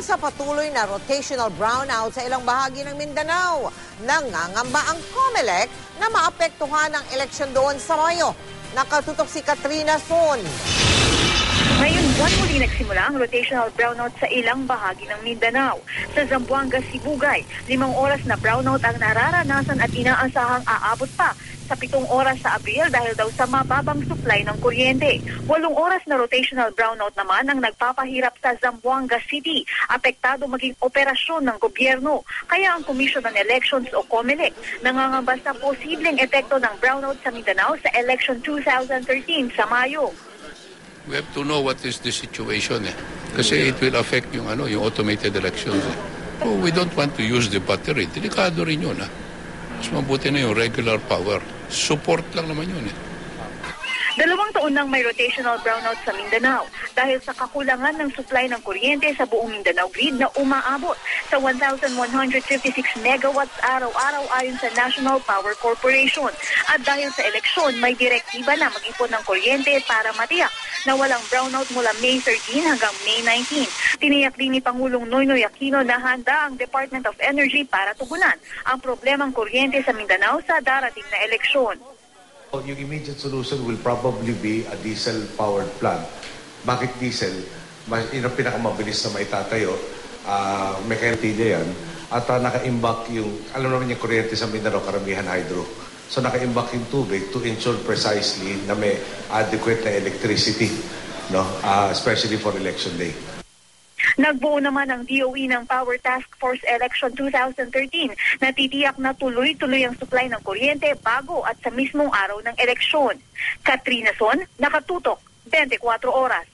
sa patuloy na rotational brownout sa ilang bahagi ng Mindanao, nangangamba ang COMELEC na maapektuhan ang eleksyon doon sa Mayo. Nakatutok si Katrina Son. Ngayon buwan muli nagsimula ang rotational brownout sa ilang bahagi ng Mindanao. Sa Zamboanga, Sibugay, 5 oras na brownout ang nararanasan at inaasahang aabot pa sa 7 oras sa Abril dahil daw sa mababang supply ng kuryente. 8 oras na rotational brownout naman ang nagpapahirap sa Zamboanga City. Apektado maging operasyon ng gobyerno. Kaya ang Commission on Elections o COMELEC nangangamba sa posibleng epekto ng brownout sa Mindanao sa election 2013 sa Mayo. We have to know what is the situation kasi it will affect yung automated elections. So we don't want to use the battery. Delikado rin yun. Mas mabuti na yung regular power. Support lang naman yun 2 taon nang may rotational brownout sa Mindanao dahil sa kakulangan ng supply ng kuryente sa buong Mindanao grid na umaabot sa 1,156 megawatts araw-araw ayon sa National Power Corporation. At dahil sa eleksyon, may direktiba na mag-ipon ng kuryente para matiyak na walang brownout mula May 13 hanggang May 19. Tiniyak din ni Pangulong Noynoy Aquino na handa ang Department of Energy para tugunan ang problemang kuryente sa Mindanao sa darating na eleksyon. Yung immediate solution will probably be a diesel-powered plant. Bakit diesel? Yun ang pinakamabilis na maitatayo. Mechanical yan. At naka-imbak yung, alam naman yung kuryente sa Mindanao, karamihan hydro. So naka-imbak yung tubig to ensure precisely na may adequate na electricity, especially for election day. Nagbuo naman ang DOE ng Power Task Force Election 2013 na titiyak na tuloy-tuloy ang supply ng kuryente bago at sa mismong araw ng eleksyon. Katrina Son, Nakatutok, 24 Oras.